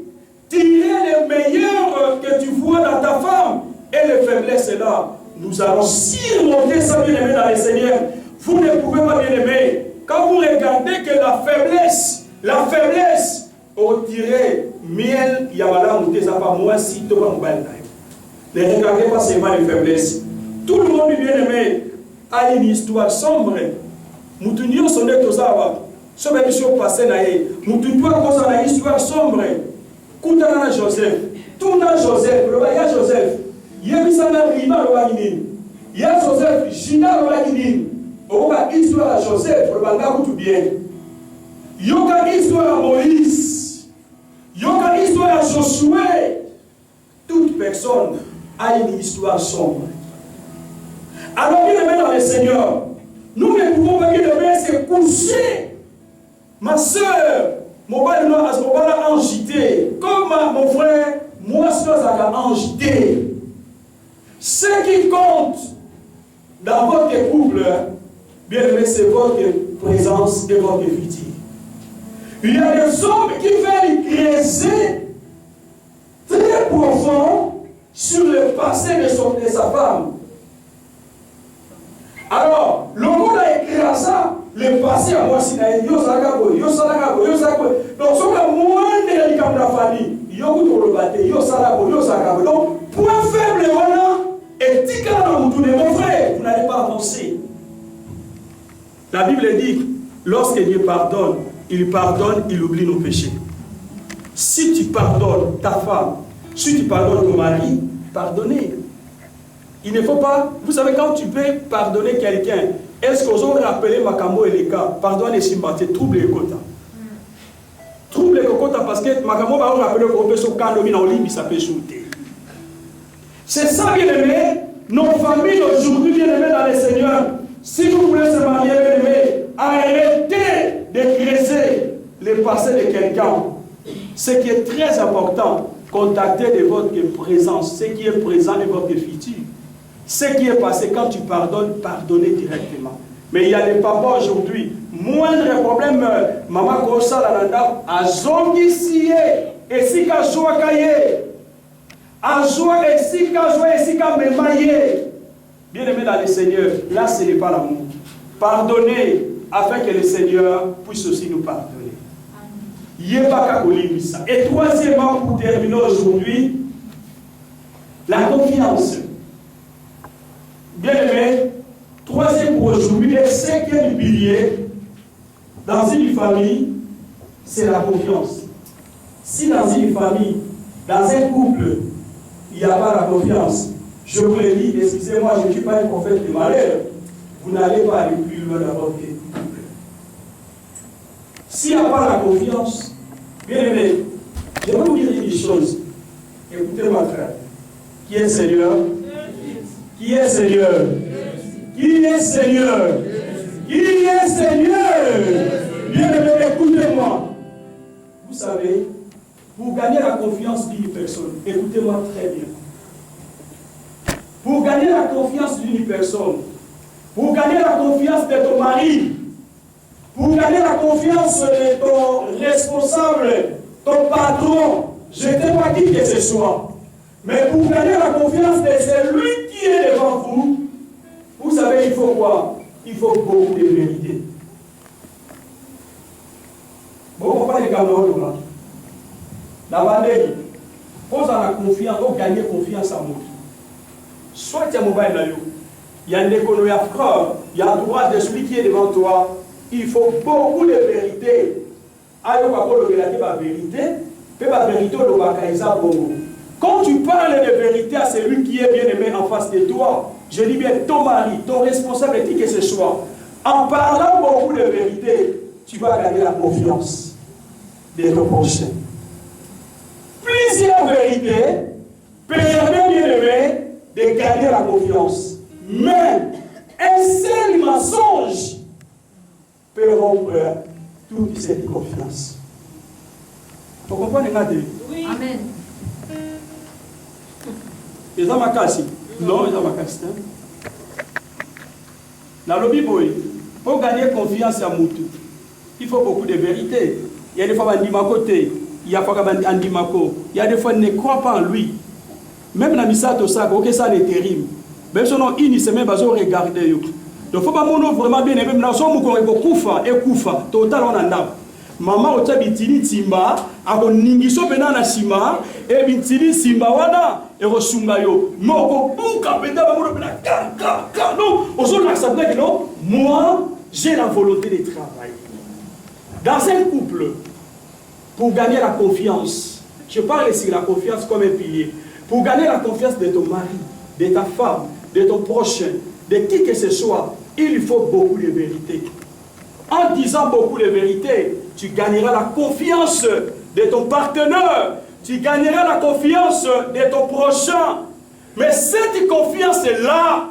Tirez le meilleur que tu vois dans ta femme. Et les faiblesses là, nous allons surmonter ça, bien aimé, dans le Seigneur. Vous ne pouvez pas, bien aimé, quand vous regardez que la faiblesse, au tiré miel, il y a madame ou des pas moins si tu vas mobile. Ne regardez pas seulement les faiblesses. Tout le monde, bien aimé, a une histoire sombre. Nous tenions son nez aux arbres. Ce même chose passé naïe. Nous tenions une histoire sombre. Koutana Joseph. Tout na Joseph. Il y a Joseph. Il y a Misana Rima Roaginin. Il y a Joseph. Gina Roaginin. On a histoire à Joseph. Le banga tout bien. Il y a histoire à Moïse. Il y a histoire à Josué. Toute personne a une histoire sombre. Alors, bien aimé dans le Seigneur, nous ne pouvons pas bien aimé se coucher. Ma soeur, mon père a agité. Comme mon frère, moi, je suis agité. Ce qui compte dans votre couple, bien aimé, c'est votre présence et votre futur. Il y a des hommes qui veulent creuser très profond sur le passé de sa femme. Alors, le monde a écrit ça, le passé à moi, c'est yo salagabo. Donc, ce que moi, je suis dans la famille, yo salagabo. Donc, point faible, voilà, et mon frère, vous n'allez pas avancer. La Bible dit, lorsque Dieu pardonne, il oublie nos péchés. Si tu pardonnes ta femme, si tu pardonnes ton mari, pardonnez. Il ne faut pas, vous savez, quand tu peux pardonner quelqu'un, est-ce qu'on a rappelé Makamo et les cas, pardonne et Simbate, trouble les quotas. Trouble les quotas parce que Makamo va rappeler qu'on peut se calmer dans l'île, ça peut shooter. C'est ça, bien aimé, nos familles aujourd'hui, bien aimées dans le Seigneur. Si vous voulez se marier, bien aimé, arrêtez de creuser le passé de quelqu'un. Ce qui est très important, contactez de votre présence, ce qui est présent de votre futur. Ce qui est passé, quand tu pardonnes, pardonnez directement. Mais il y a des papas aujourd'hui, moindre problème, maman Kosa Lalanda, a zongissié, et si ka joie kaye, a joie, et si ka memaye. Bien aimé dans le Seigneur, là ce n'est pas l'amour. Pardonnez, afin que le Seigneur puisse aussi nous pardonner. Et troisièmement, pour terminer aujourd'hui, la confiance. Bien aimé, troisième pour aujourd'hui, le cinquième pilier dans une famille, c'est la confiance. Si dans une famille, dans un couple, il n'y a pas la confiance, je vous le dis, excusez-moi, je ne suis pas un prophète de malheur, vous n'allez pas aller plus loin dans votre couple. S'il n'y a pas la confiance, bien aimé, je vais vous dire une chose. Écoutez-moi, frère. Qui est Seigneur? Qui est Seigneur? Qui est Seigneur? Qui est Seigneur? Bien aimé, écoutez-moi. Vous savez, pour gagner la confiance d'une personne, écoutez-moi très bien. Pour gagner la confiance d'une personne, pour gagner la confiance de ton mari, pour gagner la confiance de ton responsable, ton patron, je ne sais pas qui que ce soit, mais pour gagner la confiance de celui qui est devant vous, vous savez, il faut quoi? Il faut beaucoup de vérité. Bon, on va pas les Cameroun là. La bandée, pose la confiance, pour gagner confiance en moi. Soit tu as mobile là, il y a une économie à frère, il y a le droit de celui qui est devant toi. Il faut beaucoup de vérité. Quand tu parles de vérité à celui qui est bien aimé en face de toi, je dis bien ton mari, ton responsable, qui que ce soit, en parlant beaucoup de vérité, tu vas gagner la confiance de ton prochain. Plusieurs vérités permettent bien aimé de gagner la confiance. Mais un seul mensonge peut rompre toute cette confiance. Vous comprenez? Oui. Amen. Et ça m'a cassé. Non, ça m'a cassé. Dans le Bible, pour gagner confiance à Moutou, il faut beaucoup de vérité. Il y a des fois qui disent côté, il y a des fois qui disent il y a des fois qui ne croient pas en lui. Même dans Misato Sako, ok, ça est terrible. Même si on il se met à regarder. Donc il faut pas vraiment bien aimer. Nous sommes Koufa et Koufa. Total on en a. Maman au tabitini timba, ako ningiso bena na sima, et bitini simba wana et rosungayo. Moko buka benda ba mono bena ka non. Aujourd'hui accepter que non, moi j'ai la volonté de travailler. Dans un couple, pour gagner la confiance, je parle ici de la confiance comme un pilier. Pour gagner la confiance de ton mari, de ta femme, de ton prochain, de qui que ce soit, il faut beaucoup de vérité. En disant beaucoup de vérité, tu gagneras la confiance de ton partenaire, tu gagneras la confiance de ton prochain. Mais cette confiance-là,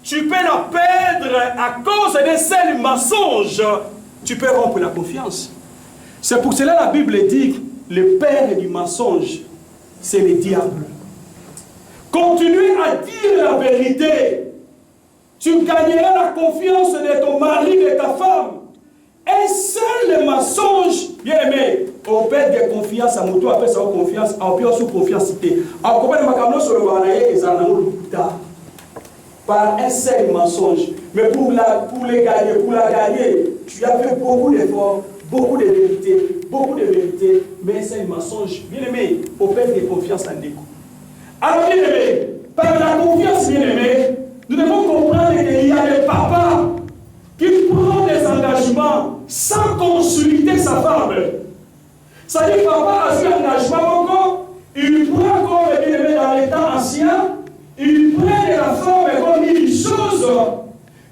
tu peux la perdre à cause d'un seul mensonge. Tu peux rompre la confiance. C'est pour cela que la Bible dit que le père du mensonge, c'est le diable. Continue à dire la vérité. Tu gagneras la confiance de ton mari, de ta femme. Un seul mensonge, bien aimé, on perd de confiance à Moutou, après ça, confiance, on peut sous confiance. En combien de macanos sur le balayer, ils en ont par un seul mensonge. Mais pour la gagner, tu as fait beaucoup d'efforts, beaucoup de vérité, mais un seul mensonge. Bien aimé, on perd de confiance en déco. Alors, bien aimé, par la confiance, bien aimé, nous devons comprendre qu'il y a des papas qui prennent des engagements sans consulter sa femme. Ça dit, papa a fait un engagement encore, il prend comme bien aimé dans les temps anciens, il prend de la femme comme une chose,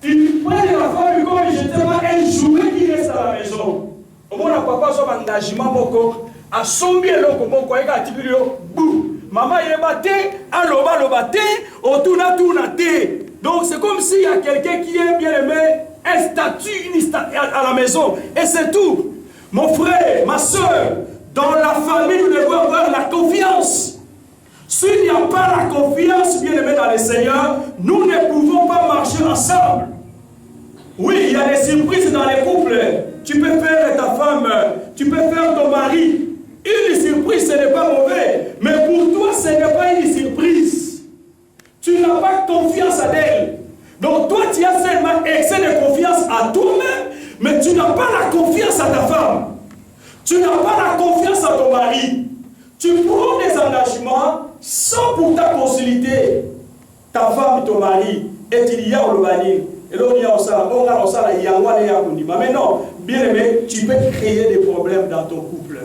il prend de la femme comme je ne sais pas un jouet qui reste à la maison. Au moins, papa a fait un engagement encore, à son bien l'eau comme on croyait qu'à Tibulio, boum. Maman il est battu, aloba te, otuna te. Donc c'est comme s'il y a quelqu'un qui est bien aimé, un statut à la maison. Et c'est tout. Mon frère, ma soeur, dans la famille, nous devons avoir la confiance. S'il n'y a pas la confiance, bien aimé dans le Seigneur, nous ne pouvons pas marcher ensemble. Oui, il y a des surprises dans les couples. Tu peux faire ta femme, tu peux faire ton mari. Une surprise, ce n'est pas mauvais. Mais pour toi, ce n'est pas une surprise. Tu n'as pas confiance à elle. Donc toi, tu as seulement excès de confiance à toi-même. mais tu n'as pas la confiance à ta femme. Tu n'as pas la confiance à ton mari. Tu prends des engagements sans pourtant consulter ta femme et ton mari. Et il y a le banni. Et là, il y a ça. Mais non, bien aimé, tu peux créer des problèmes dans ton couple.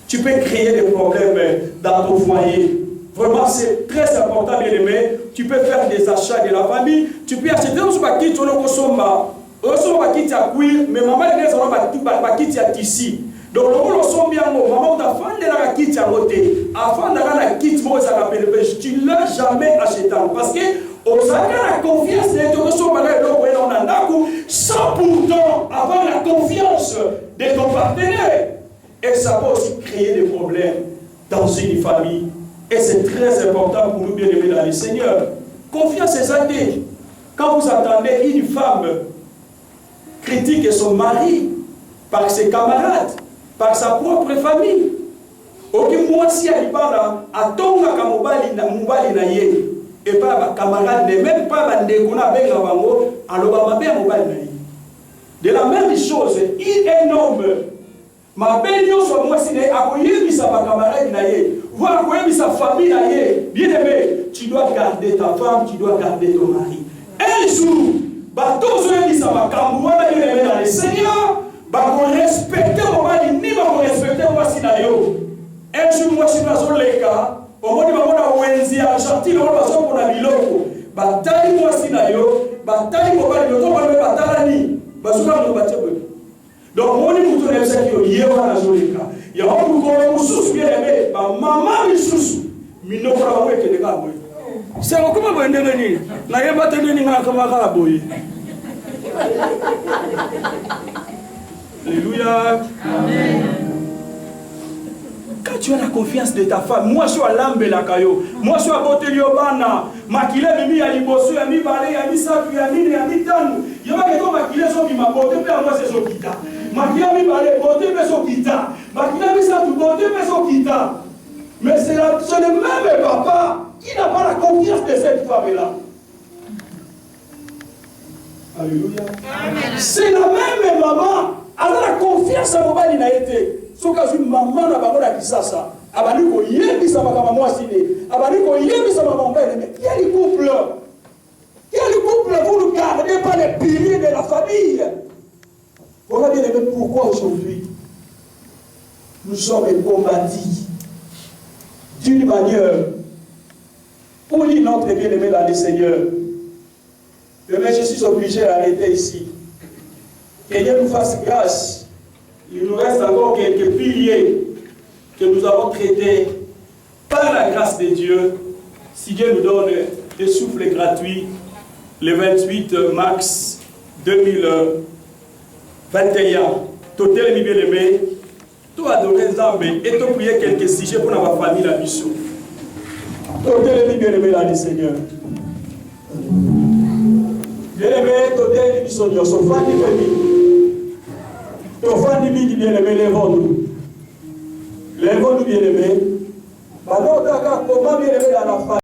Tu peux créer des problèmes dans ton foyer. Vraiment, c'est très important, bien aimé. Tu peux faire des achats de la famille. Tu peux acheter un paquet de Kosomba. Un paquet de mais maman, il y a un paquet de tissu. Donc, le son bien, maman, ta femme, elle a un kit à côté. Avant d'avoir un kit, tu ne l'as jamais acheté. Parce que, on a la confiance sans pourtant avoir la confiance de ton partenaire. Et ça peut aussi créer des problèmes dans une famille. Et c'est très important pour nous, bien aimés dans le Seigneur. Confiance est actée. Quand vous attendez une femme critique son mari par ses camarades, par sa propre famille, ok, moi si elle parle à Tonga Kamobali na ye, et pas ma camarade, même pas ma ndekona benga bango, alors ma mère mobali na ye. De la même chose, il est un homme. Ma belle soit moi si akoyebi sa camarade na ye, voir akoyebi sa famille na ye. Bien aimé, tu dois garder ta femme, tu dois garder ton mari. Un jour, bateau zoyebi sa makambuana bien aimé dans le Seigneur. Bako respecter mon mari, ni bako respecter moi si na yo. Un jour moi si nazo leka, au moni bamona wenzi Argentine on bazo pona biloko. Batali moi si na yo, batali mo bali yo to ba batala ni. Bazula mo batebe. Donc moni mutu na yesa ki yo yewa nazo leka. Ya on ko mususu bien aimé, ba mama misusu. Mino kwa ba weke de ka boy. C'est comment vous endengeni? Na yeba tende ni ngaka maka boy. Alléluia. Amen. Quand tu as la confiance de ta femme, moi je suis à l'ambe la caillou, moi je suis à Boteliobana, Makile mimi ya liboso ya mi balé ya mi sapu ya mi ya mi tanu. Yaba keto Makile so mi mabote pe moi c'est so kita. Makile mi balé bote pe so kita. Makile mi sapu bote pe so kita. Mais c'est le même papa qui n'a pas la confiance de cette femme là. Alléluia. Amen. C'est la même maman. Alors la confiance à mobali na été. Ce cas où maman n'a pas de ça. Abani ko yebi sa maman moi sine. Abani ko yebi sa maman mais quel couple? Quel couple vous ne gardez pas les piliers de la famille? Voilà bien aimé pourquoi aujourd'hui nous sommes combattus d'une manière pour dire notre bien-aimé dans le Seigneur. Mais je suis obligé d'arrêter ici. Que Dieu nous fasse grâce. Il nous reste encore quelques piliers que nous avons traités par la grâce de Dieu. Si Dieu nous donne des souffles gratuits, le 28 mars 2021, total mi bien-aimé, tout adorer Zambé et tout prier quelques sujets pour notre famille, la mission. Total mi bien-aimé dans le Seigneur. Bien-aimé, total mi mission, Dieu, son famille, famille bien-aimé, lèvons-nous. Lèvons-nous bien-aimé. Maintenant, comment bien-aimé dans la famille.